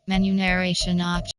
Menu narration option.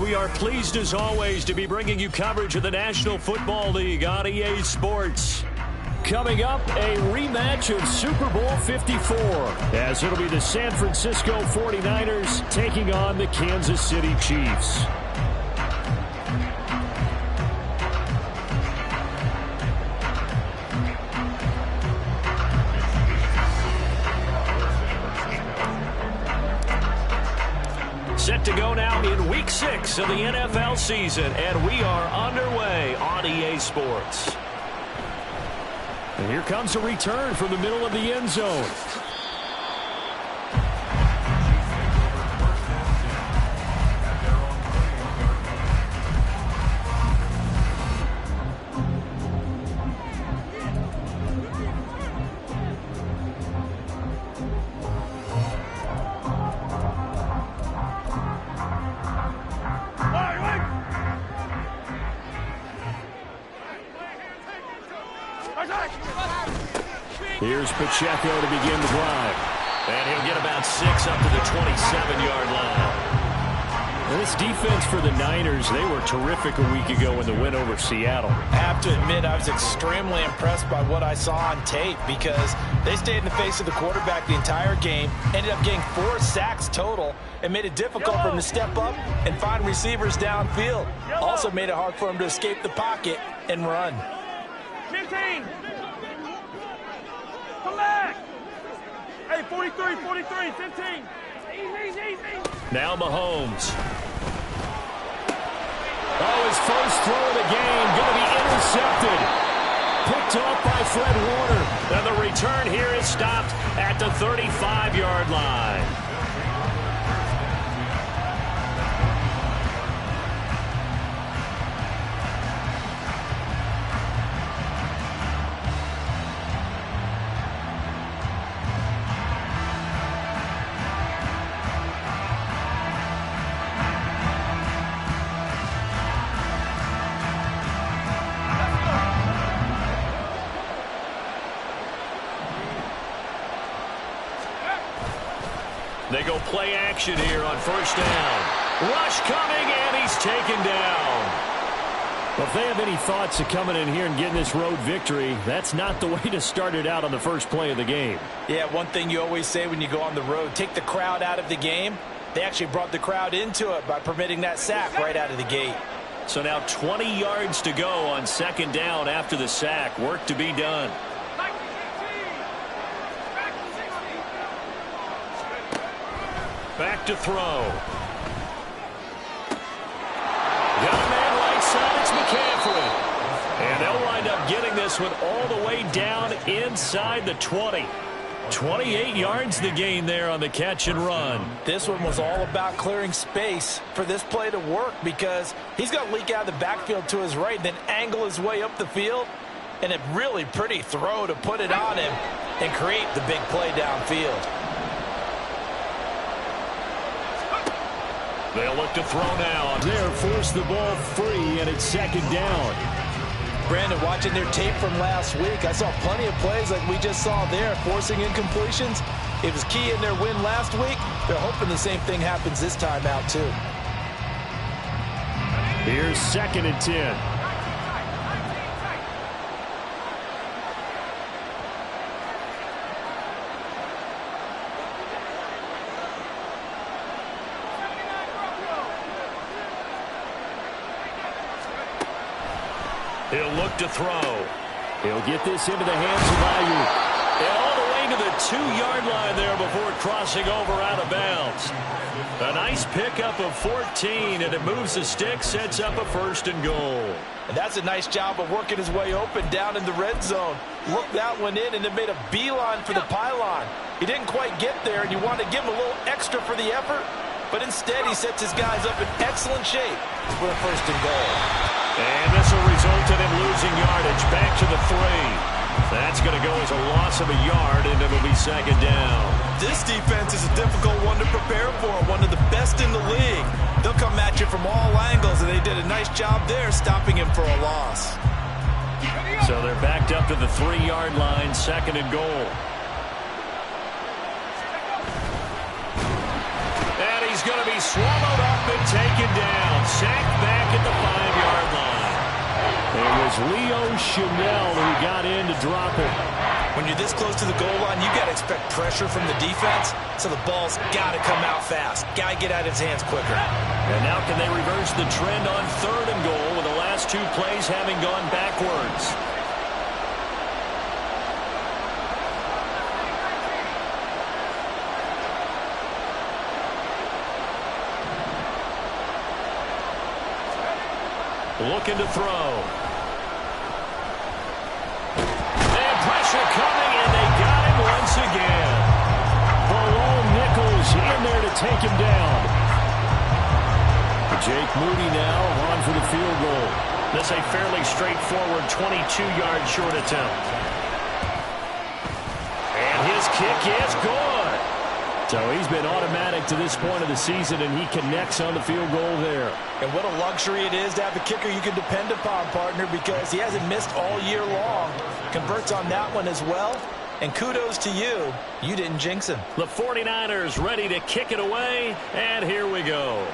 We are pleased as always to be bringing you coverage of the National Football League on EA Sports. Coming up, a rematch of Super Bowl 54, as it'll be the San Francisco 49ers taking on the Kansas City Chiefs. Set to go now in Week 6 of the NFL season, and we are underway on EA Sports. And here comes a return from the middle of the end zone. Here's Pacheco to begin the drive. And he'll get about 6 up to the 27-yard line. This defense for the Niners, they were terrific a week ago in the win over Seattle. I have to admit, I was extremely impressed by what I saw on tape because they stayed in the face of the quarterback the entire game, ended up getting 4 sacks total, and made it difficult for him to step up and find receivers downfield. Also made it hard for him to escape the pocket and run. 15. Come back. Hey, 43, 15. Easy. Now Mahomes. Oh, his first throw of the game going to be intercepted. Picked off by Fred Warner. And the return here is stopped at the 35-yard line. They go play action here on first down. Rush coming, and he's taken down. Well, if they have any thoughts of coming in here and getting this road victory, that's not the way to start it out on the first play of the game. Yeah, one thing you always say when you go on the road, take the crowd out of the game. They actually brought the crowd into it by permitting that sack right out of the gate. So now 20 yards to go on second down after the sack. Work to be done. Back to throw. Got a man right side. It's McCaffrey. And they'll wind up getting this one all the way down inside the 20. 28 yards the gain there on the catch and run. This one was all about clearing space for this play to work because he's going to leak out of the backfield to his right and then angle his way up the field. And a really pretty throw to put it on him and create the big play downfield. They'll look to throw now. They'll force the ball free, and it's second down. Brandon, watching their tape from last week, I saw plenty of plays like we just saw there, forcing incompletions. It was key in their win last week. They're hoping the same thing happens this time out, too. Here's 2nd and 10. He'll look to throw. He'll get this into the hands of Ayuk. And all the way to the 2-yard line there before crossing over out of bounds. A nice pickup of 14, and it moves the stick, sets up a 1st and goal. And that's a nice job of working his way open down in the red zone. Looked that one in and then made a beeline for the pylon. He didn't quite get there, and you want to give him a little extra for the effort, but instead he sets his guys up in excellent shape for a 1st and goal. And this will result in him losing yardage. Back to the 3. That's going to go as a loss of a yard, and it'll be second down. This defense is a difficult one to prepare for, one of the best in the league. They'll come at you from all angles, and they did a nice job there stopping him for a loss. So they're backed up to the 3-yard line, 2nd and goal. And he's going to be swallowed up and taken down. Leo Chenal who got in to drop it. When you're this close to the goal line, you got to expect pressure from the defense, so the ball's got to come out fast. Got to get out of his hands quicker. And now can they reverse the trend on 3rd and goal with the last 2 plays having gone backwards? Looking to throw. And pressure coming, and they got him once again. Barone Nichols in there to take him down. Jake Moody now on for the field goal. This a fairly straightforward 22-yard short attempt. And his kick is good. So he's been automatic to this point of the season, and he connects on the field goal there. And what a luxury it is to have a kicker you can depend upon, partner, because he hasn't missed all year long. Converts on that one as well. And kudos to you. You didn't jinx him. The 49ers ready to kick it away, and here we go.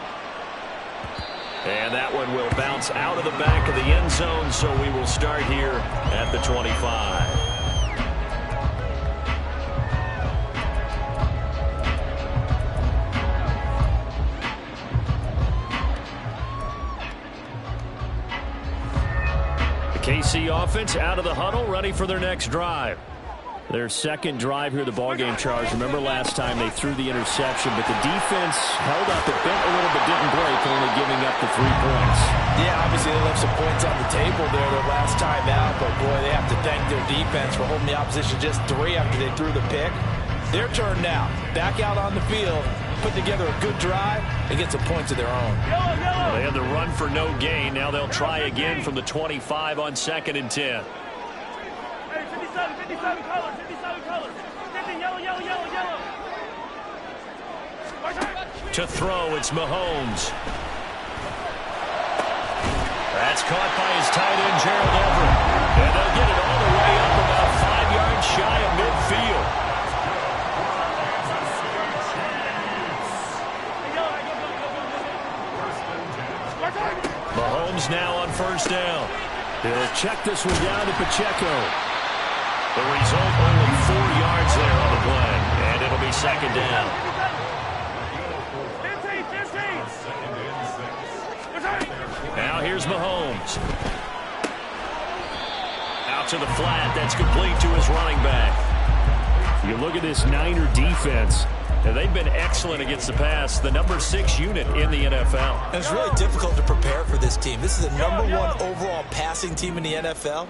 And that one will bounce out of the back of the end zone, so we will start here at the 25. KC offense out of the huddle, ready for their next drive. Their second drive here of the ballgame, Charles. Remember last time they threw the interception, but the defense held up. It bent a little but didn't break, only giving up the 3 points. Yeah, obviously they left some points on the table there their last time out, but boy, they have to thank their defense for holding the opposition just 3 after they threw the pick. Their turn now. Back out on the field, put together a good drive, and get some points of their own. Well, they had the run for no gain. Now they'll try again from the 25 on 2nd and 10. Hey, 57 colors, 57 colors. 50, yellow, yellow, yellow, yellow. To throw, it's Mahomes. That's caught by his tight end, Gerald Everett. And they'll get it all the way up about 5 yards shy of midfield. Mahomes now on 1st down. He'll check this one down to Pacheco. The result, only 4 yards there on the play. And it'll be 2nd down. 15. Now here's Mahomes. Out to the flat. That's complete to his running back. You look at this Niner defense. And they've been excellent against the pass, the number 6 unit in the NFL. And it's really difficult to prepare for this team. This is the number 1 overall passing team in the NFL,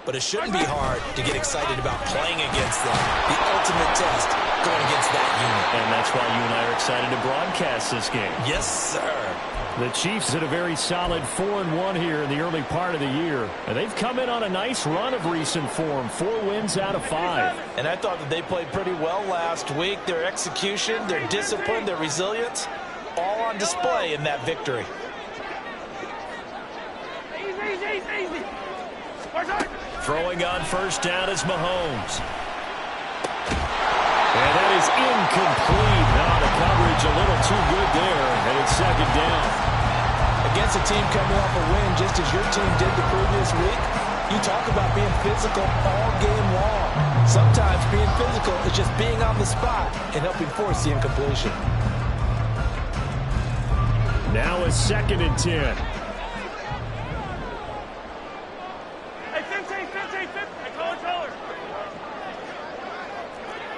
but it shouldn't be hard to get excited about playing against them. The ultimate test going against that unit. And that's why you and I are excited to broadcast this game. Yes, sir. The Chiefs had a very solid 4-1 here in the early part of the year. And they've come in on a nice run of recent form, 4 wins out of 5. And I thought that they played pretty well last week. Their execution, their discipline, their resilience, all on display in that victory. Easy. Throwing on 1st down is Mahomes. And that is incomplete. Now the coverage a little too good there, and it's 2nd down. Against a team coming off a win, just as your team did the previous week, you talk about being physical all game long. Sometimes being physical is just being on the spot and helping force the incompletion. Now a 2nd and 10. Hey, 15. Hey, color.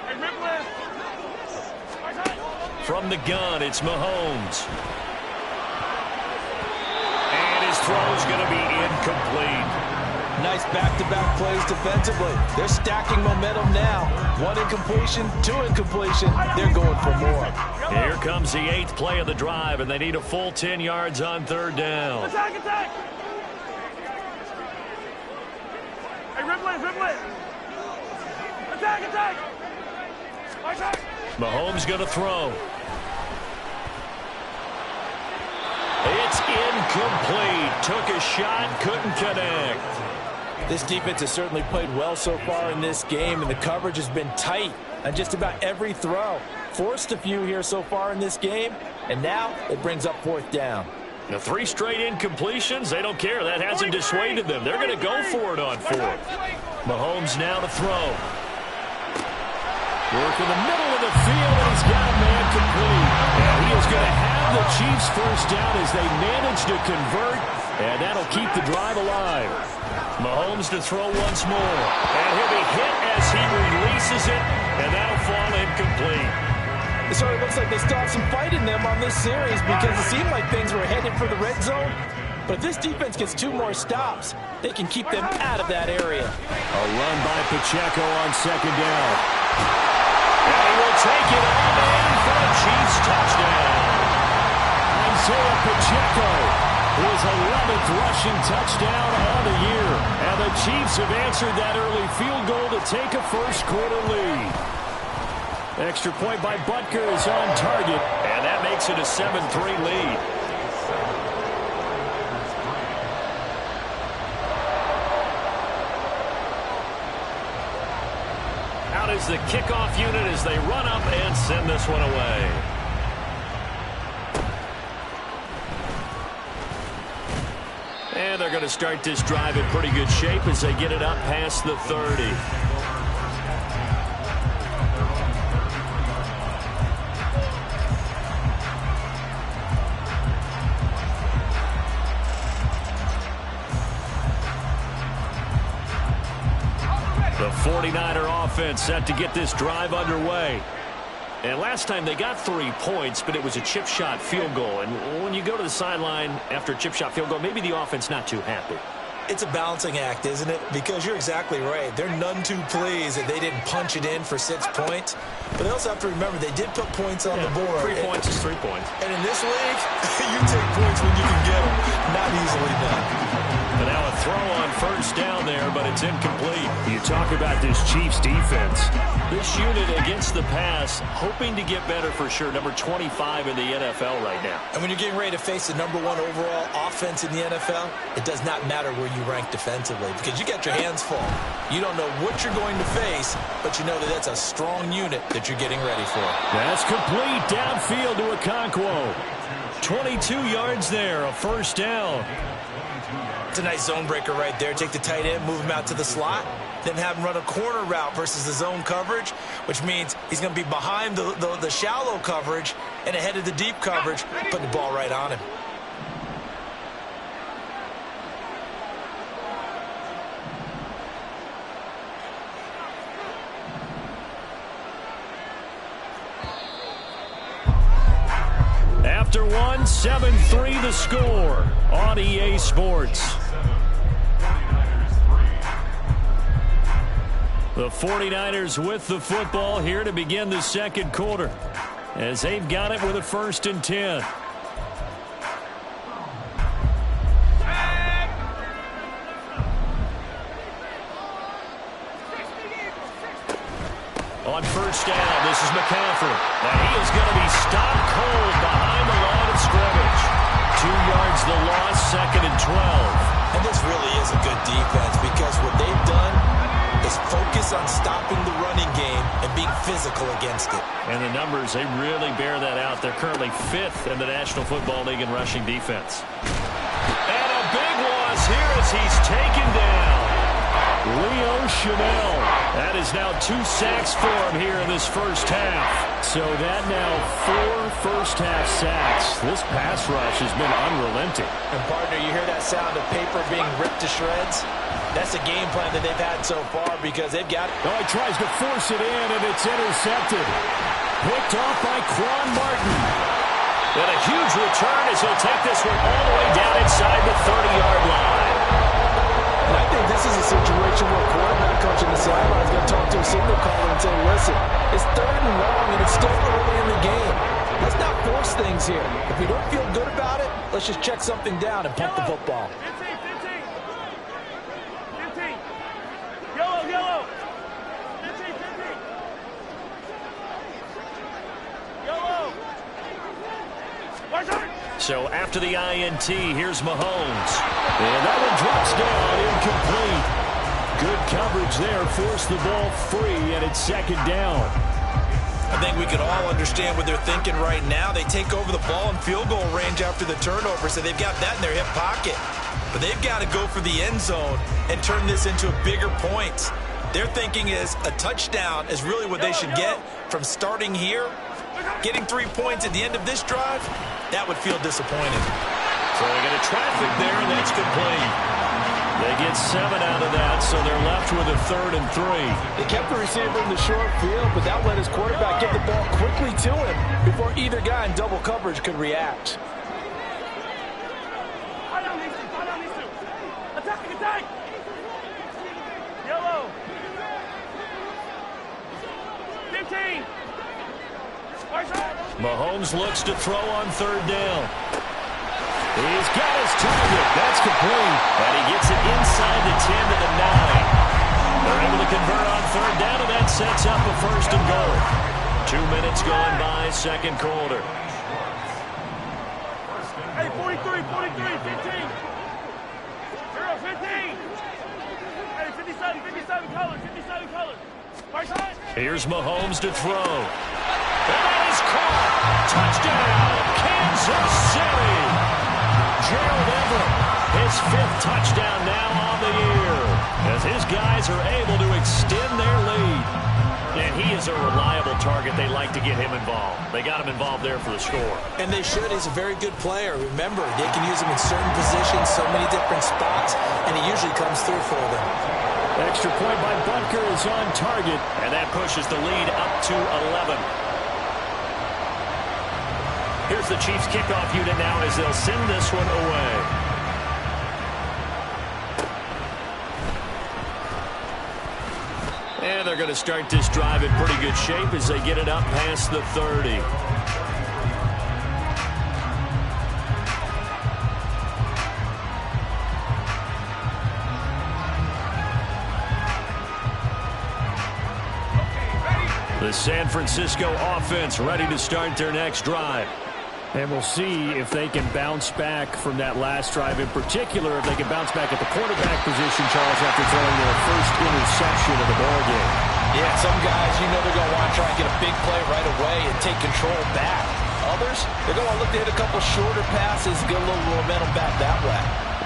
Hey, Ripley. From the gun, it's Mahomes. And his throw's going to be incomplete. Nice back-to-back plays defensively. They're stacking momentum now. 1 incompletion, 2 incompletion. They're going for more. Here comes the 8th play of the drive, and they need a full 10 yards on 3rd down. Attack. Hey, Ripley. Attack. Mahomes going to throw. It's incomplete. Took a shot, couldn't connect. This defense has certainly played well so far in this game, and the coverage has been tight on just about every throw. Forced a few here so far in this game, and now it brings up 4th down. The 3 straight incompletions, they don't care. That hasn't dissuaded them. They're going to go for it on 4th. Mahomes now to throw. Work in the middle of the field, and he's got a man complete. And he is going to have the Chiefs first down as they manage to convert, and that'll keep the drive alive. Mahomes to throw once more. And he'll be hit as he releases it, and that'll fall incomplete. It sort of looks like they still have some fight in them on this series because it seemed like things were headed for the red zone. But if this defense gets 2 more stops, they can keep them out of that area. A run by Pacheco on 2nd down. And he will take it all in for a Chiefs touchdown. Isaiah Pacheco, his 11th rushing touchdown on the year. And the Chiefs have answered that early field goal to take a first-quarter lead. Extra point by Butker is on target, and that makes it a 7-3 lead. Out is the kickoff unit as they run up and send this one away. And they're going to start this drive in pretty good shape as they get it up past the 30. The 49er offense set to get this drive underway. And last time they got 3 points, but it was a chip shot field goal. And when you go to the sideline after a chip shot field goal, maybe the offense not too happy. It's a balancing act, isn't it? Because you're exactly right. They're none too pleased that they didn't punch it in for 6 points. But they also have to remember they did put points on the board. 3 points is 3 points. And in this league, you take points when you can get them. Not easily done. But now a throw on first down there, but it's incomplete. You talk about this Chiefs defense. This unit against the pass, hoping to get better for sure. Number 25 in the NFL right now. And when you're getting ready to face the number 1 overall offense in the NFL, it does not matter where you rank defensively because you got your hands full. You don't know what you're going to face, but you know that that's a strong unit that you're getting ready for. That's complete downfield to Okonkwo. 22 yards there, a first down. It's a nice zone breaker right there. Take the tight end, move him out to the slot, then have him run a corner route versus the zone coverage, which means he's going to be behind the shallow coverage and ahead of the deep coverage, putting the ball right on him. After 1, 7-3 the score on EA Sports. The 49ers with the football here to begin the second quarter as they've got it with a 1st and 10. On first down, this is McCaffrey. And he is going to be stopped cold behind the line of scrimmage. 2 yards the loss, 2nd and 12. And this really is a good defense because what they've done is focus on stopping the running game and being physical against it. And the numbers, they really bear that out. They're currently 5th in the National Football League in rushing defense. And a big loss here as he's taken down. Leo Chanel. That is now 2 sacks for him here in this first half. So that now 4 first-half sacks. This pass rush has been unrelenting. And, partner, you hear that sound of paper being ripped to shreds? That's the game plan that they've had so far because they've got it. Oh, he tries to force it in, and it's intercepted. Picked off by Quan Martin. And a huge return as he'll take this one all the way down inside the 30-yard line. And I think this is a situation where a quarterback coach in the sideline is going to talk to a signal caller and say, listen, it's 3rd and long, and it's still early in the game. Let's not force things here. If we don't feel good about it, let's just check something down and punt the football. 15. Yellow. 15. Yellow. Watch out. So after the INT, here's Mahomes. And that one drops down, incomplete. Good coverage there, forced the ball free, and it's 2nd down. I think we could all understand what they're thinking right now. They take over the ball in field goal range after the turnover, so they've got that in their hip pocket. But they've got to go for the end zone and turn this into bigger points. Their thinking is a touchdown is really what they should get from starting here. Getting 3 points at the end of this drive, that would feel disappointing. So they get a traffic there, and that's complete. They get 7 out of that, so they're left with a 3rd and 3. They kept the receiver in the short field, but that let his quarterback get the ball quickly to him before either guy in double coverage could react. Attack! Yellow. 15. Mahomes looks to throw on 3rd down. He's got his target. That's complete. And he gets it inside the 10 to the 9. They're able to convert on 3rd down, and that sets up a 1st and goal. 2 minutes gone by, 2nd quarter. Hey, 43, 15. 15. Hey, 57 colors. Here's Mahomes to throw. And that is caught. Touchdown, Kansas City. Gerald Everett, his 5th touchdown now on the year, as his guys are able to extend their lead. And he is a reliable target. They like to get him involved. They got him involved there for the score. And they should. He's a very good player. Remember, they can use him in certain positions, so many different spots, and he usually comes through for them. Extra point by Butker is on target, and that pushes the lead up to 11. Here's the Chiefs kickoff unit now as they'll send this one away. And they're going to start this drive in pretty good shape as they get it up past the 30. The San Francisco offense ready to start their next drive. And we'll see if they can bounce back from that last drive, in particular if they can bounce back at the quarterback position, Charles, after throwing their first interception of the ballgame. Yeah, some guys, they're going to want to try and get a big play right away and take control back. Others, they're going to look to hit a couple shorter passes, get a little momentum back that way.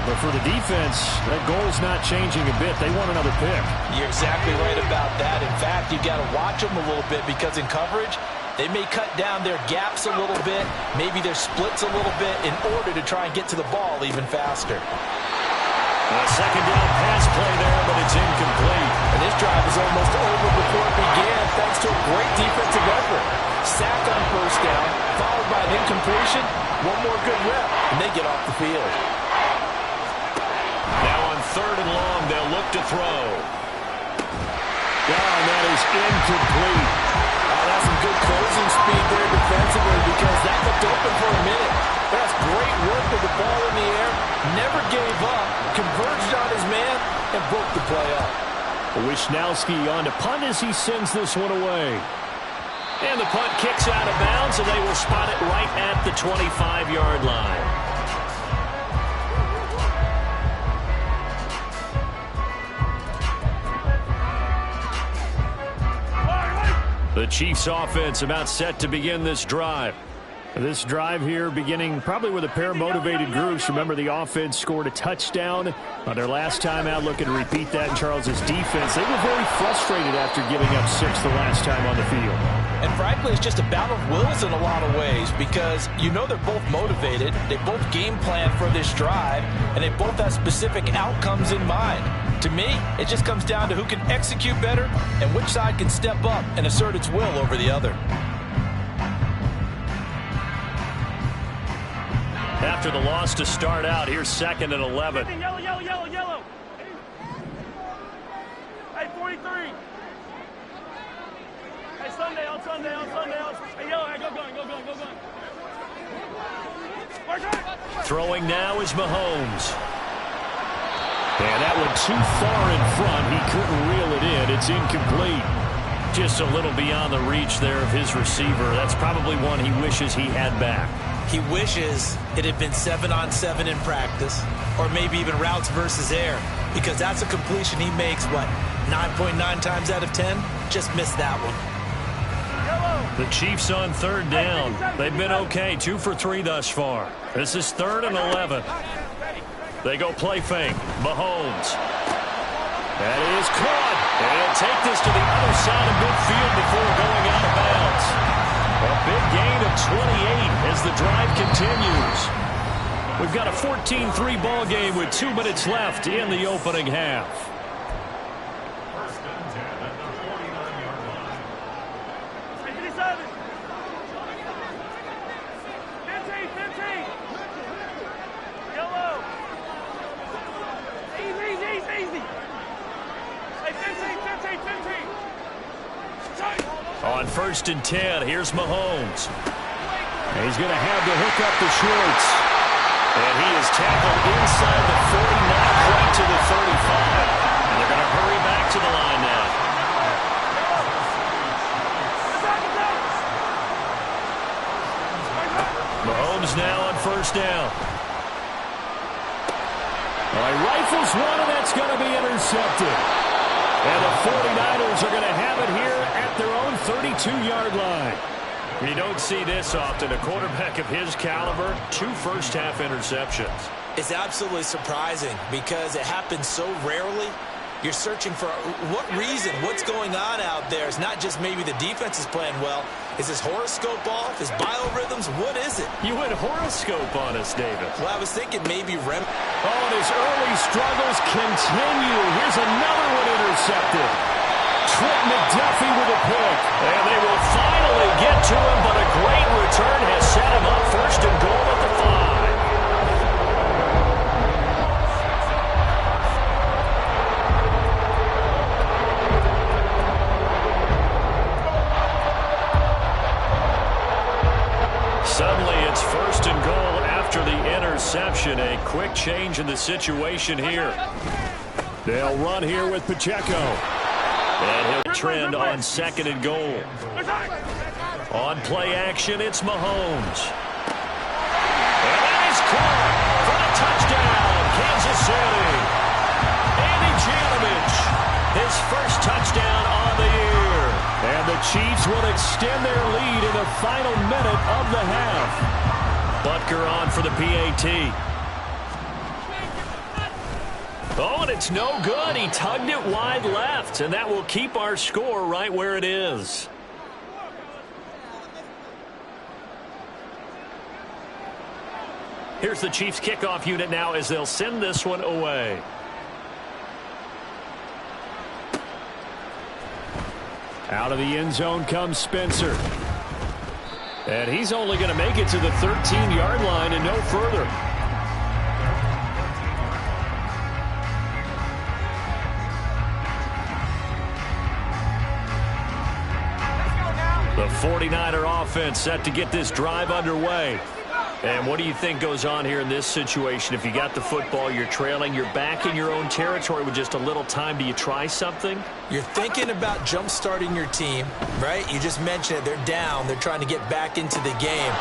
But for the defense, that goal's not changing a bit. They want another pick. You're exactly right about that. In fact, you've got to watch them a little bit because in coverage, they may cut down their gaps a little bit, maybe their splits a little bit in order to try and get to the ball even faster. A 2nd down pass play there, but it's incomplete. And this drive is almost over before it began thanks to a great defensive effort. Sack on 1st down, followed by an incompletion, one more good rep, and they get off the field. Now on 3rd and long, they'll look to throw. And that is incomplete. That's some good closing speed there defensively because that looked open for a minute. That's great work with the ball in the air. Never gave up, converged on his man, and broke the play up. Wisnowski on to punt as he sends this one away. And the punt kicks out of bounds, and they will spot it right at the 25-yard line. The Chiefs offense about set to begin this drive. This drive here beginning probably with a pair of motivated groups. Remember, the offense scored a touchdown on their last time out. Looking to repeat that in Charles's defense. They were very frustrated after giving up 6 the last time on the field. And frankly, it's just a battle of wills in a lot of ways because they're both motivated. They both game plan for this drive, and they both have specific outcomes in mind. To me, it just comes down to who can execute better and which side can step up and assert its will over the other. After the loss to start out, here's 2nd and 11. Yellow. Hey, 43. Hey, Sunday. Hey, yellow. Hey, go going. Throwing now is Mahomes. And that one too far in front. He couldn't reel it in. It's incomplete. Just a little beyond the reach there of his receiver. That's probably one he wishes he had back. He wishes it had been 7-on-7 in practice, or maybe even routes versus air, because that's a completion he makes, 9.9 times out of 10? Just missed that one. Yellow. The Chiefs on third down. They've been okay, 2 for 3 thus far. This is 3rd and 11. They go play fake. Mahomes. That is caught. And he'll take this to the other side of midfield before going out of bounds. A big gain of 28 as the drive continues. We've got a 14-3 ball game with 2 minutes left in the opening half. On 1st and 10, here's Mahomes. And he's going to have to hook up the shorts. And he is tackled inside the 49, right to the 35. And they're going to hurry back to the line now. Mahomes now on 1st down. All right, rifles one, and that's going to be intercepted. And the 49ers are going to have it here at their own 32-yard line. You don't see this often. A quarterback of his caliber, 2 first-half interceptions. It's absolutely surprising because it happens so rarely. You're searching for what reason, what's going on out there. It's not just maybe the defense is playing well. Is his horoscope off? His biorhythms? What is it? You went horoscope on us, David. Well, I was thinking maybe Oh, and his early struggles continue. Here's another one intercepted. Trent McDuffie with a pick. And they will finally get to him, but a great return has set him up 1st and goal at the 5. Suddenly it's 1st and goal after the interception. A quick change in the situation here. They'll run here with Pacheco. And he'll trend on 2nd and goal. On play action, it's Mahomes. And that is caught for the touchdown, Kansas City. Andy Janovich, his first touchdown on the year. And the Chiefs will extend their lead in the final minute of the half. Butker on for the PAT. Oh, and it's no good. He tugged it wide left, and that will keep our score right where it is. Here's the Chiefs kickoff unit now as they'll send this one away. Out of the end zone comes Spencer. And he's only going to make it to the 13-yard line and no further. The 49er offense set to get this drive underway. And what do you think goes on here in this situation? If you got the football, you're trailing, you're back in your own territory with just a little time. Do you try something? You're thinking about jump-starting your team, right? You just mentioned it. They're down. They're trying to get back into the game.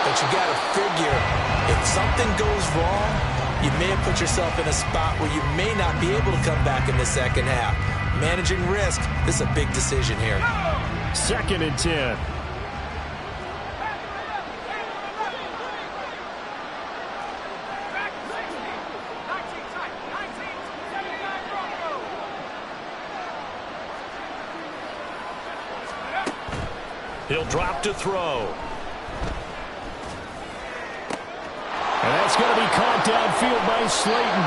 But you got to figure, if something goes wrong, you may have put yourself in a spot where you may not be able to come back in the second half. Managing risk, this is a big decision here. 2nd and 10. He'll drop to throw. And that's going to be caught downfield by Slayton.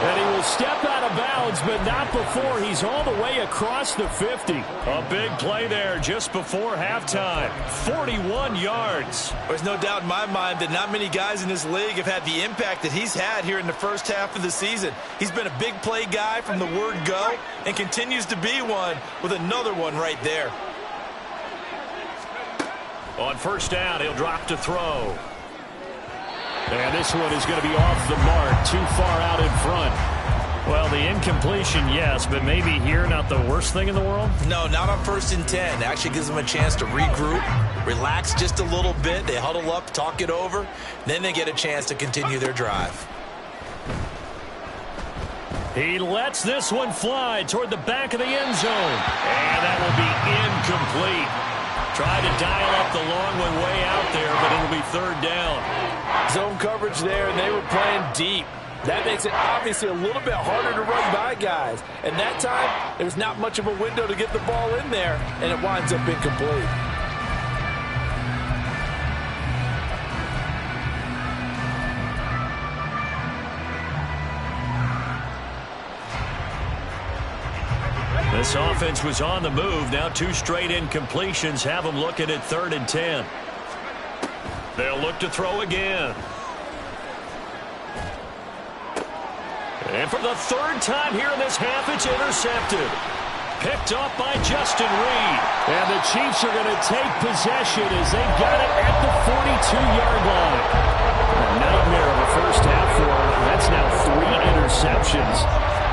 And he will step out of bounds, but not before he's all the way across the 50. A big play there just before halftime. 41 yards. There's no doubt in my mind that not many guys in this league have had the impact that he's had here in the first half of the season. He's been a big play guy from the word go and continues to be one with another one right there. On 1st down, he'll drop to throw. And this one is going to be off the mark, too far out in front. Well, the incompletion, yes, but maybe here not the worst thing in the world? No, not on 1st and 10. Actually gives them a chance to regroup, relax just a little bit. They huddle up, talk it over. Then they get a chance to continue their drive. He lets this one fly toward the back of the end zone. And that will be incomplete. Tried to dial up the long one way out there, but it'll be third down. Zone coverage there, and they were playing deep. That makes it obviously a little bit harder to run by guys. And that time, there's not much of a window to get the ball in there, and it winds up incomplete. This offense was on the move. Now 2 straight incompletions have them looking at 3rd and 10. They'll look to throw again. And for the 3rd time here in this half, it's intercepted. Picked up by Justin Reed. And the Chiefs are going to take possession as they've got it at the 42-yard line. A nightmare of a first half for them. That's now 3 interceptions.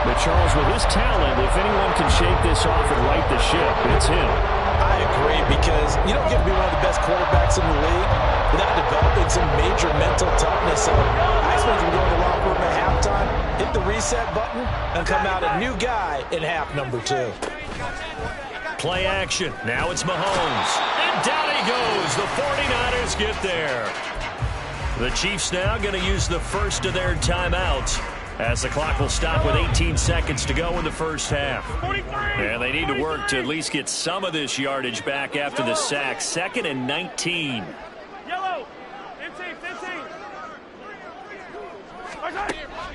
But Charles, with his talent, if anyone can shake this off and right the ship, it's him. I agree, because you don't get to be one of the best quarterbacks in the league without developing some major mental toughness. So I expect him to go in the locker room at halftime, hit the reset button, and come out a new guy in half number 2. Play action. Now it's Mahomes. And down he goes. The 49ers get there. The Chiefs now going to use the first of their timeouts, as the clock will stop with 18 seconds to go in the first half. And they need to work to at least get some of this yardage back after the sack. 2nd and 19. Yellow. 15.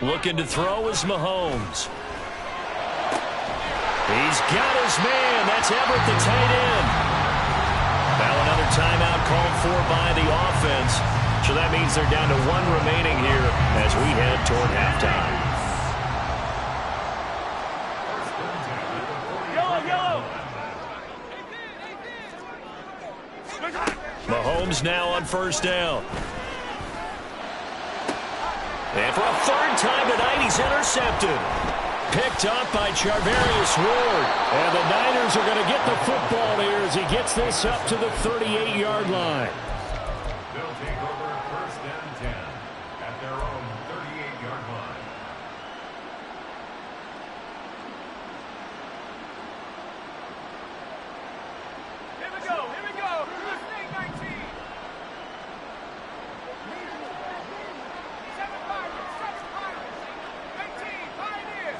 Looking to throw is Mahomes. He's got his man. That's Everett, the tight end. Now another timeout called for by the offense. So that means they're down to 1 remaining here as we head toward halftime. Yellow. Mahomes now on first down. And for a 3rd time tonight, he's intercepted. Picked up by Charvarius Ward. And the Niners are going to get the football here as he gets this up to the 38-yard line. They'll take over 1st and 10 at their own 38-yard line. Here we go. 19. 7 Pirates. 18 Pioneers.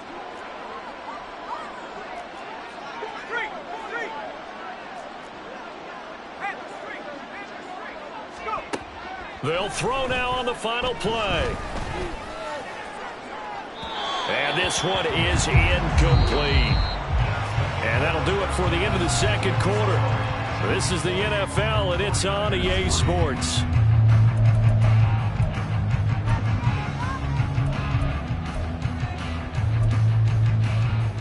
3. They'll throw now on the final play. And this one is incomplete. And that'll do it for the end of the 2nd quarter. This is the NFL, and it's on EA Sports.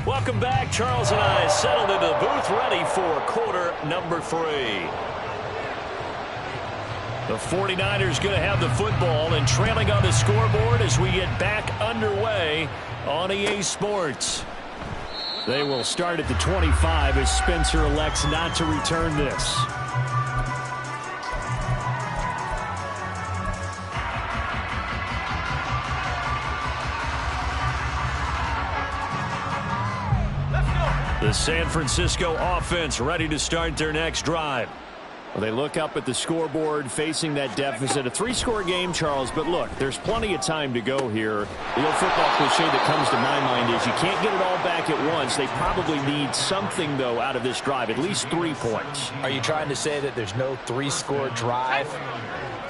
Welcome back. Charles and I settled into the booth, ready for quarter number 3. The 49ers going to have the football and trailing on the scoreboard as we get back underway on EA Sports. They will start at the 25 as Spencer elects not to return this. The San Francisco offense ready to start their next drive. Well, they look up at the scoreboard facing that deficit. A 3-score game, Charles, but look, there's plenty of time to go here. The old football cliche that comes to my mind is you can't get it all back at once. They probably need something, though, out of this drive, at least 3 points. Are you trying to say that there's no 3-score drive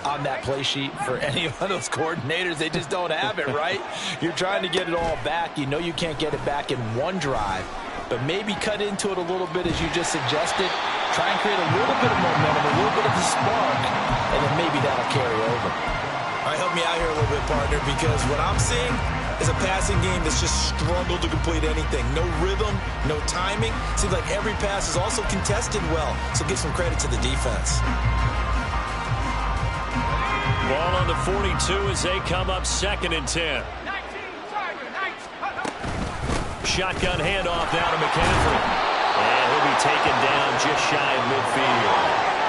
on that play sheet for any of those coordinators? They just don't have it, right? You're trying to get it all back. You know you can't get it back in one drive, but maybe cut into it a little bit as you just suggested. Try and create a little bit of momentum, a little bit of a spark, and then maybe that'll carry over. All right, help me out here a little bit, partner, because what I'm seeing is a passing game that's just struggled to complete anything. No rhythm, no timing. Seems like every pass is also contested well, so give some credit to the defense. Ball on the 42 as they come up 2nd and 10. Shotgun handoff down to McCaffrey. And he'll be taken down just shy of midfield.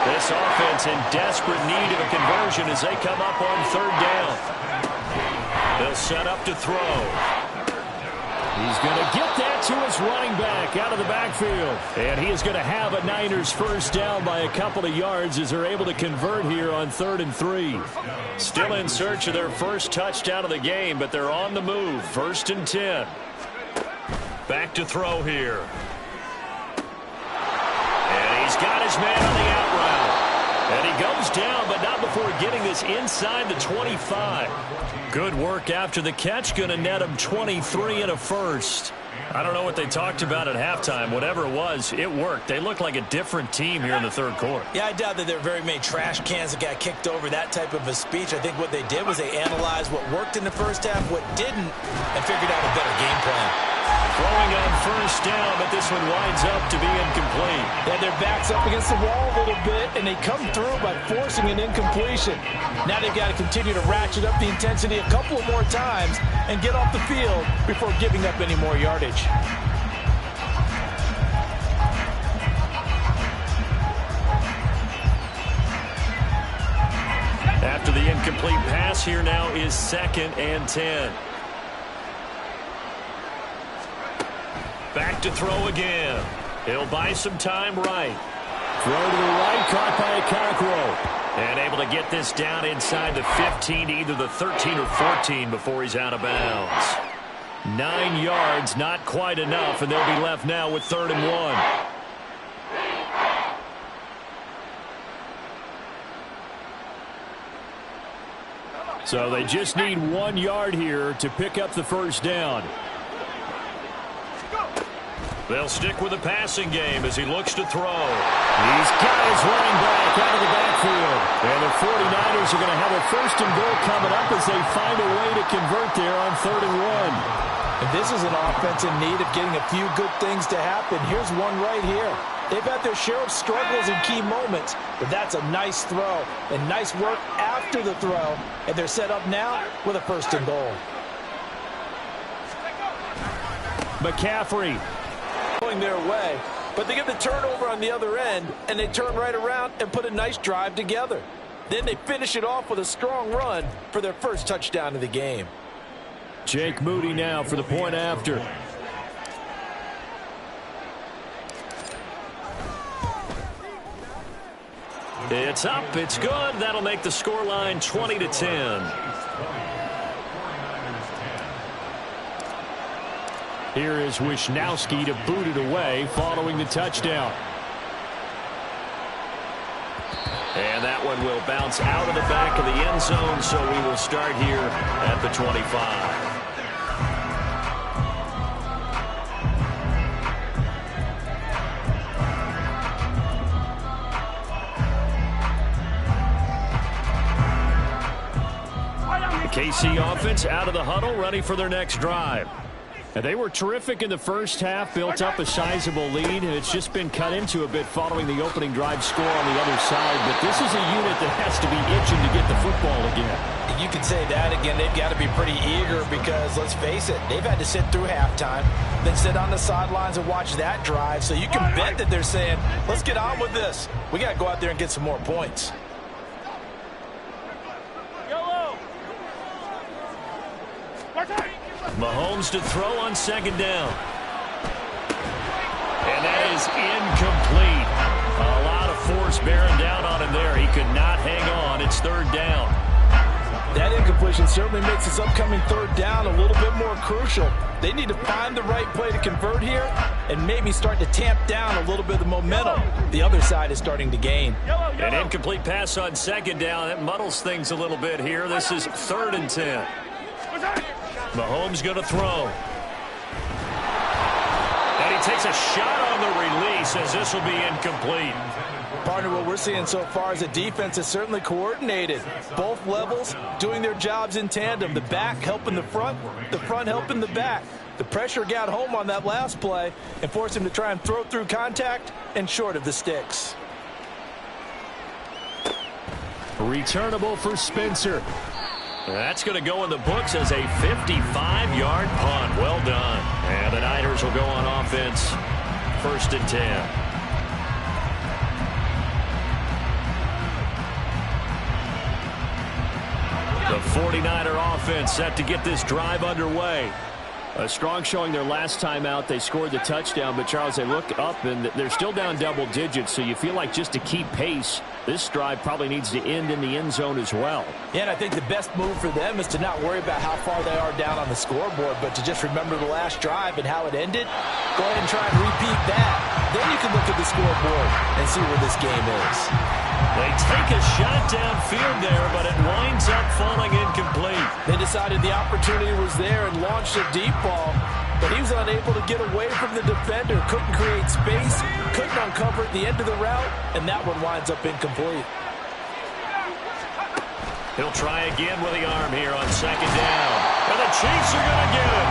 This offense in desperate need of a conversion as they come up on 3rd down. They'll set up to throw. He's going to get that to his running back out of the backfield. And he is going to have a Niners first down by a couple of yards as they're able to convert here on 3rd and 3. Still in search of their first touchdown of the game, but they're on the move. 1st and 10. Back to throw here. And he's got his man on the out route. And he goes down, but not before getting this inside the 25. Good work after the catch. Going to net him 23 and a first. I don't know what they talked about at halftime. Whatever it was, it worked. They look like a different team here in the 3rd quarter. Yeah, I doubt that there are very many trash cans that got kicked over, that type of a speech. I think what they did was they analyzed what worked in the first half, what didn't, and figured out a better game plan. Throwing on 1st down, but this one winds up to be incomplete. They had their backs up against the wall a little bit, and they come through by forcing an incompletion. Now they've got to continue to ratchet up the intensity a couple of more times and get off the field before giving up any more yardage. After the incomplete pass, here now is 2nd and 10. Back to throw again. He'll buy some time right. Throw to the right, caught by Okoronkwo. And able to get this down inside the 15 to either the 13 or 14 before he's out of bounds. 9 yards, not quite enough, and they'll be left now with 3rd and 1. So they just need 1 yard here to pick up the first down. They'll stick with the passing game as he looks to throw. He's got his running back out of the backfield. And the 49ers are going to have a 1st and goal coming up as they find a way to convert there on 3rd and 1. And this is an offense in need of getting a few good things to happen. Here's one right here. They've had their share of struggles in key moments, but that's a nice throw and nice work after the throw. And they're set up now with a 1st and goal. McCaffrey. Going their way, but they get the turnover on the other end, and they turn right around and put a nice drive together. Then they finish it off with a strong run for their first touchdown of the game. Jake Moody now for the point after. It's up, it's good. That'll make the scoreline 20-10. Here is Wisnowski to boot it away following the touchdown. And that one will bounce out of the back of the end zone, so we will start here at the 25. KC offense out of the huddle, ready for their next drive. And they were terrific in the first half, built up a sizable lead, and it's just been cut into a bit following the opening drive score on the other side. But this is a unit that has to be itching to get the football again. You can say that again. They've got to be pretty eager because, let's face it, they've had to sit through halftime, then sit on the sidelines and watch that drive. So you can bet that they're saying, let's get on with this. We got to go out there and get some more points. Mahomes to throw on 2nd down. And that is incomplete. A lot of force bearing down on him there. He could not hang on. It's 3rd down. That incompletion certainly makes this upcoming 3rd down a little bit more crucial. They need to find the right play to convert here and maybe start to tamp down a little bit of the momentum. The other side is starting to gain. An incomplete pass on 2nd down. That muddles things a little bit here. This is 3rd and 10. Mahomes going to throw. And he takes a shot on the release as this will be incomplete. Partner, what we're seeing so far is the defense is certainly coordinated. Both levels doing their jobs in tandem. The back helping the front helping the back. The pressure got home on that last play and forced him to try and throw through contact and short of the sticks. Returnable for Spencer. That's going to go in the books as a 55-yard punt. Well done. And the Niners will go on offense. 1st and 10. The 49er offense set to get this drive underway. A strong showing their last time out. They scored the touchdown, but Charles, they look up and they're still down double digits, so you feel like just to keep pace, this drive probably needs to end in the end zone as well. Yeah, and I think the best move for them is to not worry about how far they are down on the scoreboard, but to just remember the last drive and how it ended. Go ahead and try and repeat that. Then you can look at the scoreboard and see where this game is. They take a shot downfield there, but it winds up falling incomplete. They decided the opportunity was there and launched a deep ball, but he was unable to get away from the defender. Couldn't create space, couldn't uncover at the end of the route, and that one winds up incomplete. He'll try again with the arm here on second down. And the Chiefs are going to get it.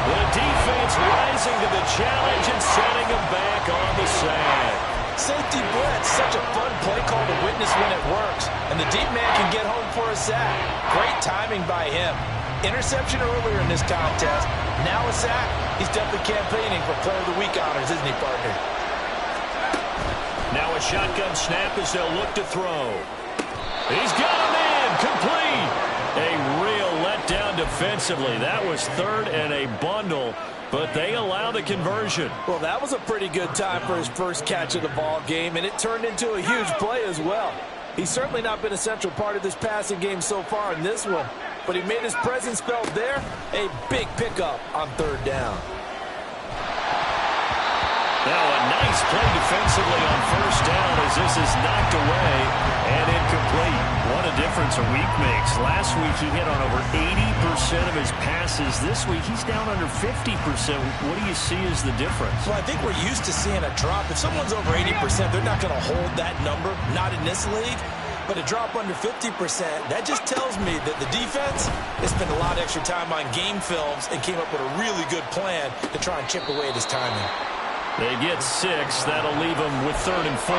The defense rising to the challenge and setting him back on the sand. Safety blitz, such a fun play call to witness when it works. And the deep man can get home for a sack. Great timing by him. Interception earlier in this contest. Now a sack. He's definitely campaigning for Player of the Week honors, isn't he, partner? Now a shotgun snap as they'll look to throw. He's got him in. Complete. A real letdown defensively. That was third and a bundle, but they allow the conversion. Well, that was a pretty good time for his first catch of the ball game, and it turned into a huge play as well. He's certainly not been a central part of this passing game so far in this one, but he made his presence felt there. A big pickup on third down. Now a nice play defensively on first down as this is knocked away and incomplete. What a difference a week makes. Last week he hit on over 80% of his passes. This week he's down under 50%. What do you see as the difference? Well, I think we're used to seeing a drop. If someone's over 80%, they're not going to hold that number, not in this league. But a drop under 50%, that just tells me that the defense has spent a lot of extra time on game films and came up with a really good plan to try and chip away at his timing. They get 6. That'll leave them with 3rd and 4.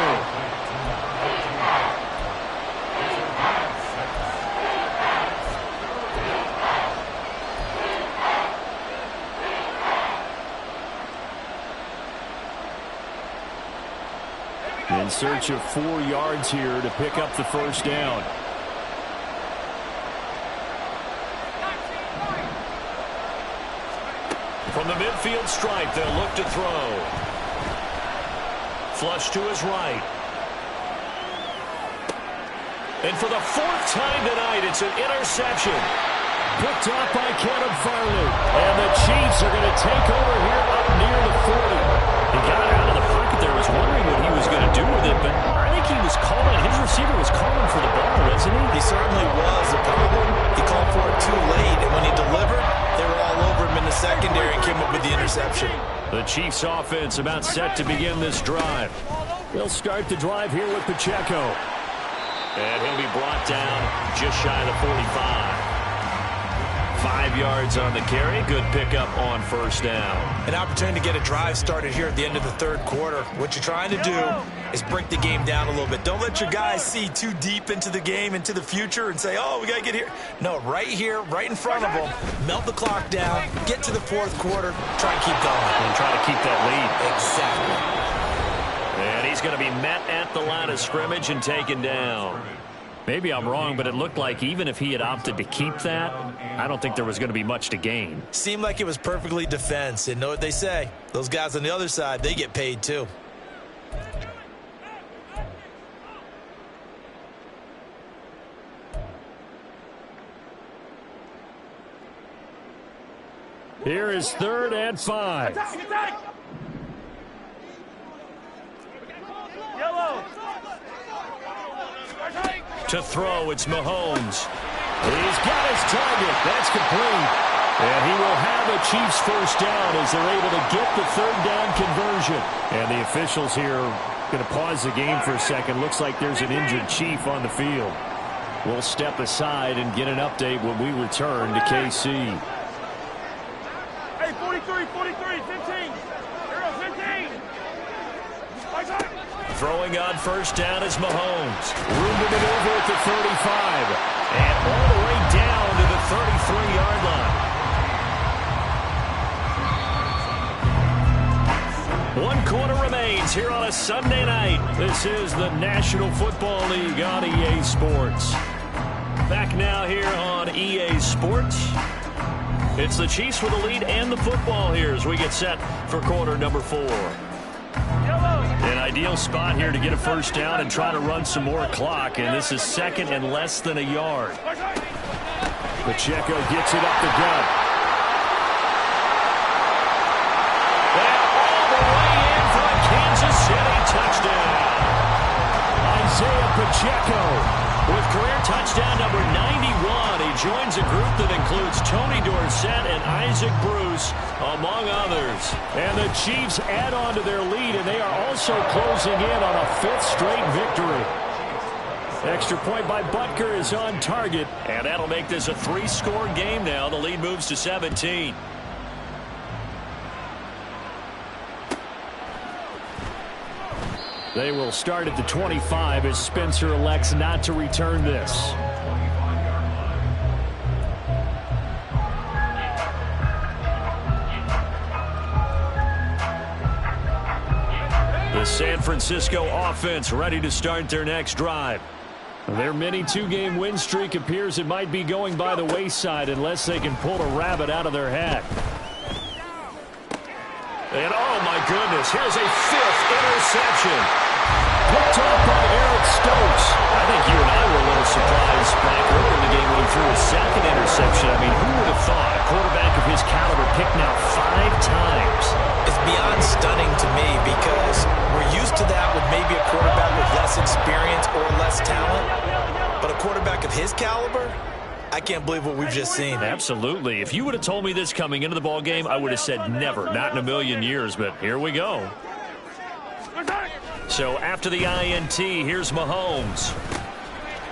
In search of 4 yards here to pick up the first down. From the midfield stripe, they'll look to throw. Flush to his right. And for the 4th time tonight, it's an interception. Picked up by Caleb Farley. And the Chiefs are going to take over here up near the 40. He got out of the pocket there. Was wondering what he was going to do with it, but I think he was calling. His receiver was calling for the ball, wasn't he? He certainly was. The problem, he called for it too late, and when he delivered, they were all over him in the secondary and came up with the interception. The Chiefs offense about set to begin this drive. They'll start the drive here with Pacheco. And he'll be brought down just shy of the 45. 5 yards on the carry. Good pickup on first down. An opportunity to get a drive started here at the end of the third quarter. What you're trying to do is break the game down a little bit. Don't let your guys see too deep into the game, into the future, and say, oh, we got to get here. No, right here, right in front of them, melt the clock down, get to the fourth quarter, try and keep going. And try to keep that lead. Exactly. And he's going to be met at the line of scrimmage and taken down. Maybe I'm wrong, but it looked like even if he had opted to keep that, I don't think there was going to be much to gain. Seemed like it was perfectly defense. And know what they say? Those guys on the other side, they get paid too. Here is 3rd and 5. Yellow. To throw, it's Mahomes. He's got his target. That's complete. And he will have a Chiefs first down as they're able to get the 3rd down conversion. And the officials here going to pause the game for a second. Looks like there's an injured Chief on the field. We'll step aside and get an update when we return to KC. Hey, 43, 15. Hero, 15. Throwing on first down is Mahomes. Room to maneuver at the 35. And all the way down to the 33-yard line. 1 quarter remains here on a Sunday night. This is the National Football League on EA Sports. Back now here on EA Sports. It's the Chiefs with the lead and the football here as we get set for quarter number 4. An ideal spot here to get a first down and try to run some more clock, and this is second and less than a yard. Pacheco gets it up the gut. And all the way in for a Kansas City touchdown. Isaiah Pacheco with career touchdown number 91. He joins a group that includes Tony Dorsett and Isaac Bruce, among others. And the Chiefs add on to their lead, and they are also closing in on a 5th straight victory. Extra point by Butker is on target, and that'll make this a 3-score game now. The lead moves to 17. They will start at the 25 as Spencer elects not to return this. The San Francisco offense ready to start their next drive. Their mini 2-game win streak appears it might be going by the wayside unless they can pull a rabbit out of their hat. And oh my goodness, here's a 5th interception. Picked off by Eric Stokes. I think you and I were a little surprised back early in the game when he threw a 2nd interception. I mean, who would have thought a quarterback of his caliber picked now 5 times? It's beyond stunning to me because we're used to that with maybe a quarterback with less experience or less talent. But a quarterback of his caliber, I can't believe what we've just seen. Absolutely. If you would have told me this coming into the ball game, I would have said never, not in a million years. But here we go. So after the INT, here's Mahomes.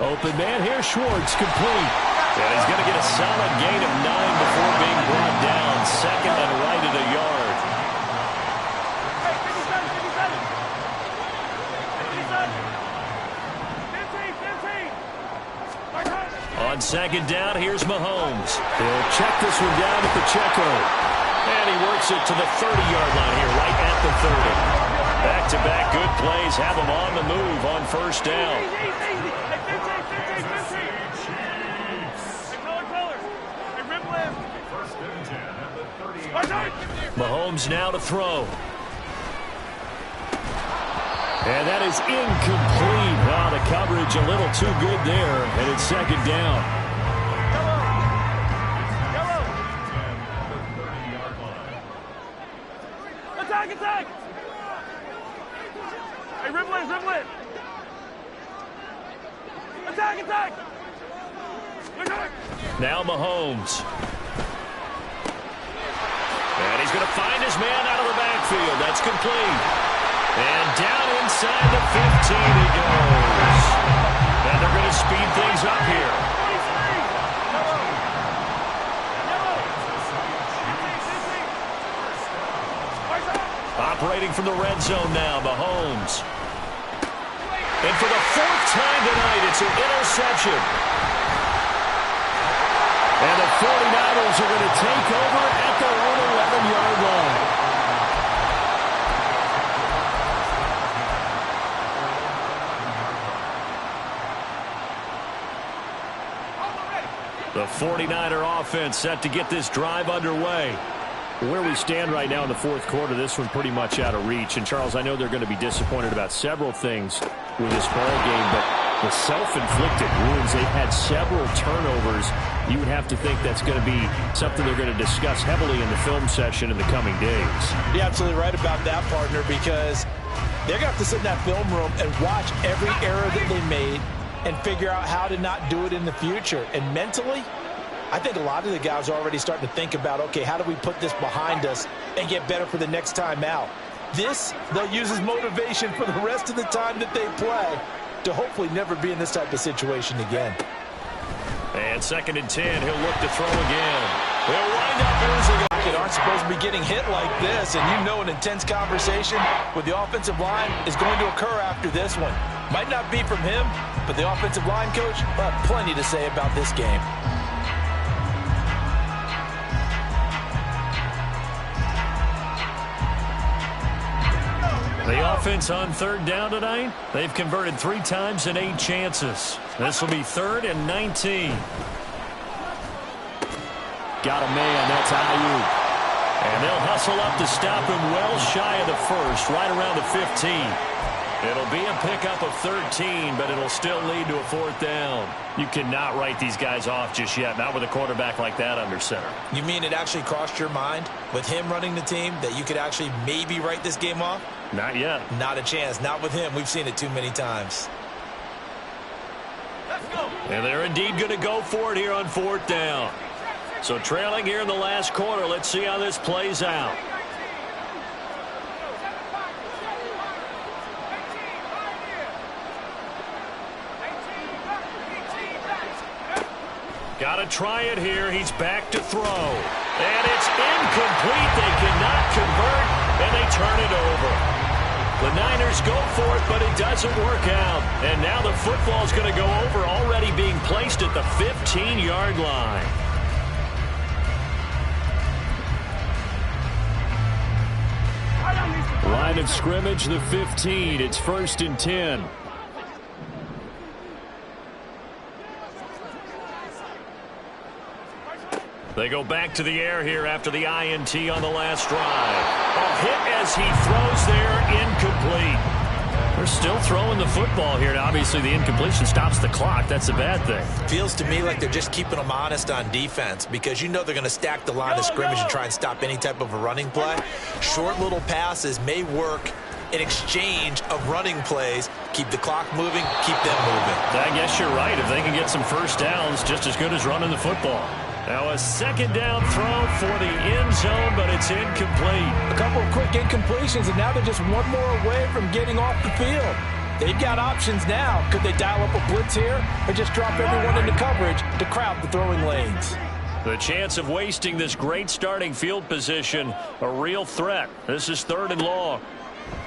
Open man, here's Schwartz, complete. And he's going to get a solid gain of 9 before being brought down. 2nd and right at a yard. On 2nd down, here's Mahomes. He'll check this one down to Pacheco. And he works it to the 30-yard line here, right at the 30. Back-to-back good plays have him on the move on first down. Mahomes now to throw. And that is incomplete. Wow, the coverage a little too good there, and it's 2nd down. Attack! Hey, dribble it! Attack! Now Mahomes. And he's going to find his man out of the backfield. That's complete. And down inside the 15 he goes. And they're going to speed things up here. Operating from the red zone now, Mahomes. And for the 4th time tonight, it's an interception. And the 49ers are going to take over at their own 11-yard line. The 49er offense set to get this drive underway. Where we stand right now in the 4th quarter, this one pretty much out of reach. And, Charles, I know they're going to be disappointed about several things with this ball game, but the self-inflicted wounds, they've had several turnovers. You would have to think that's going to be something they're going to discuss heavily in the film session in the coming days. You're absolutely right about that, partner, because they're going to have to sit in that film room and watch every error that they made and figure out how to not do it in the future. And mentally, I think a lot of the guys are already starting to think about, okay, how do we put this behind us and get better for the next time out? This, they'll use as motivation for the rest of the time that they play to hopefully never be in this type of situation again. And 2nd and 10, he'll look to throw again. They'll wind up losing it. They aren't supposed to be getting hit like this, and you know an intense conversation with the offensive line is going to occur after this one. Might not be from him, but the offensive line coach will have plenty to say about this game. The offense on 3rd down tonight, they've converted 3 times in 8 chances. This will be 3rd and 19. got a man. That's Ayuk. And they'll hustle up to stop him well shy of the first, right around the 15. It'll be a pickup of 13, but it'll still lead to a 4th down. You cannot write these guys off just yet, not with a quarterback like that under center. You mean it actually crossed your mind with him running the team that you could actually maybe write this game off? Not yet. Not a chance. Not with him. We've seen it too many times. And they're indeed going to go for it here on 4th down. So trailing here in the last quarter. Let's see how this plays out. Got to try it here. He's back to throw. And it's incomplete. They cannot convert, and they turn it over. The Niners go for it, but it doesn't work out. And now the football's going to go over, already being placed at the 15-yard line. Line of scrimmage, the 15. It's 1st and 10. They go back to the air here after the INT on the last drive. A hit as he throws there, incomplete. They're still throwing the football here. Now, obviously, the incompletion stops the clock. That's a bad thing. Feels to me like they're just keeping them honest on defense because you know they're going to stack the line of scrimmage and try and stop any type of a running play. Short little passes may work in exchange of running plays. Keep the clock moving, keep them moving. I guess you're right. If they can get some first downs, just as good as running the football. Now a 2nd down throw for the end zone, but it's incomplete. A couple of quick incompletions, and now they're just one more away from getting off the field. They've got options now. Could they dial up a blitz here or just drop everyone into coverage to crowd the throwing lanes? The chance of wasting this great starting field position, a real threat. This is 3rd and long.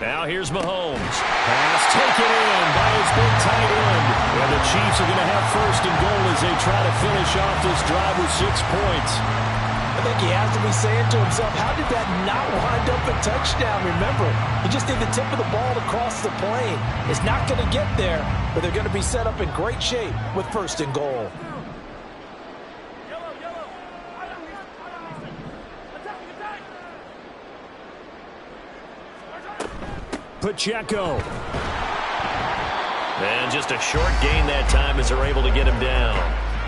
Now here's Mahomes. Pass taken in by his big tight end. And the Chiefs are going to have 1st and goal as they try to finish off this drive with 6 points. I think he has to be saying to himself, how did that not wind up a touchdown? Remember, he just did the tip of the ball to cross the plane. It's not going to get there, but they're going to be set up in great shape with 1st and goal. Pacheco. And just a short gain that time as they're able to get him down.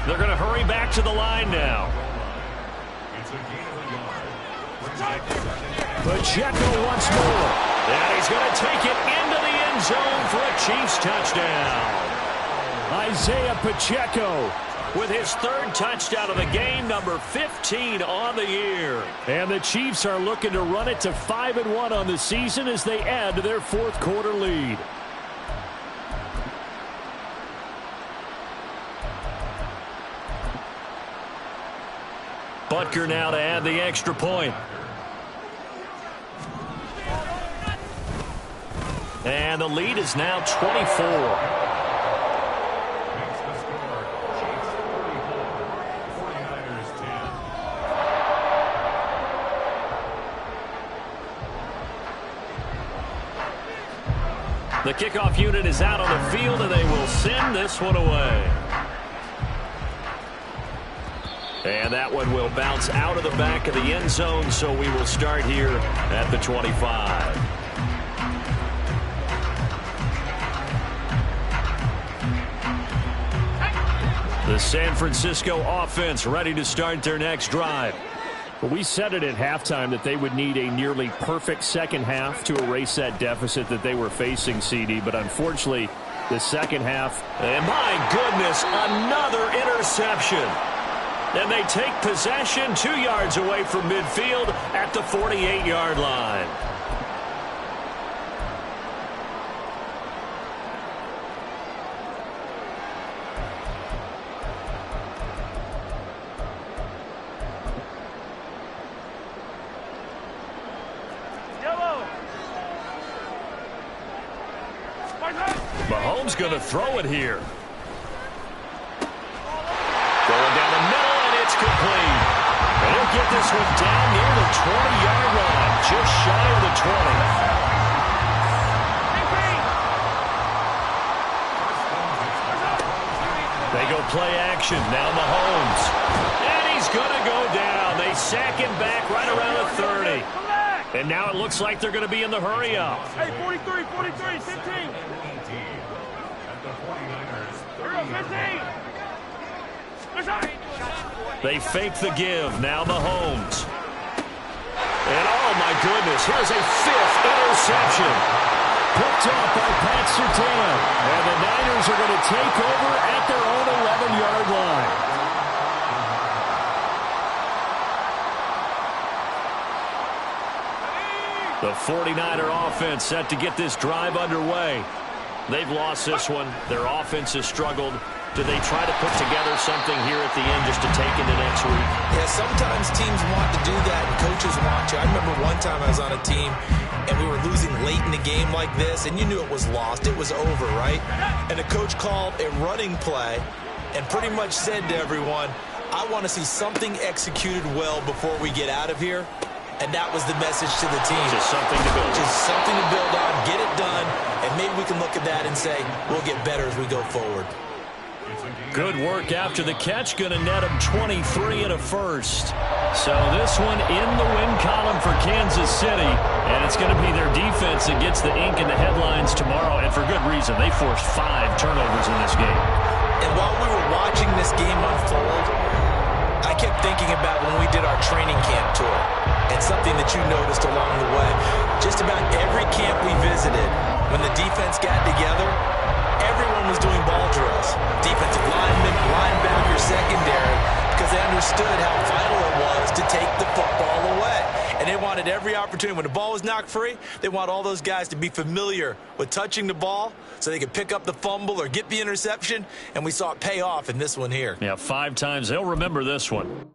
They're going to hurry back to the line now. It's a gain of a yard. Pacheco once more. And he's going to take it into the end zone for a Chiefs touchdown. Isaiah Pacheco with his 3rd touchdown of the game, number 15 on the year. And the Chiefs are looking to run it to 5-1 on the season as they add to their 4th quarter lead. Butker now to add the extra point. And the lead is now 24. The kickoff unit is out on the field, and they will send this one away. And that one will bounce out of the back of the end zone, so we will start here at the 25. The San Francisco offense ready to start their next drive. Well, we said it at halftime that they would need a nearly perfect second half to erase that deficit that they were facing, CD. But unfortunately, the second half, and my goodness, another interception. And they take possession 2 yards away from midfield at the 48-yard line. Mahomes going to throw it here. Going down the middle, and it's complete. And he'll get this one down near the 20-yard line, just shy of the 20. They go play action. Now Mahomes. And he's going to go down. They sack him back right around the 30. And now it looks like they're going to be in the hurry-up. Hey, 43, 43, 15. At the 49ers, 15. They fake the give. Now Mahomes. And oh, my goodness, here's a 5th interception. Picked up by Pat Surtain. And the Niners are going to take over at their own 11-yard line. The 49er offense set to get this drive underway. They've lost this one. Their offense has struggled. Do they try to put together something here at the end just to take into next week? Yeah, sometimes teams want to do that and coaches want to. I remember one time I was on a team and we were losing late in the game like this, and you knew it was lost. It was over, right? And the coach called a running play and pretty much said to everyone, I want to see something executed well before we get out of here. And that was the message to the team. Just something to build on. Just something to build on, get it done, and maybe we can look at that and say, we'll get better as we go forward. Good work after the catch. Going to net him 23 and a first. So this one in the win column for Kansas City. And it's going to be their defense that gets the ink in the headlines tomorrow. And for good reason. They forced 5 turnovers in this game. And while we were watching this game unfold, I kept thinking about when we did our training camp tour. And something that you noticed along the way. Just about every camp we visited, when the defense got together, everyone was doing ball drills. Defensive linemen, linebacker, secondary, because they understood how vital it was to take the football away. And they wanted every opportunity. When the ball was knocked free, they want all those guys to be familiar with touching the ball so they could pick up the fumble or get the interception. And we saw it pay off in this one here. Yeah, 5 times. They'll remember this one.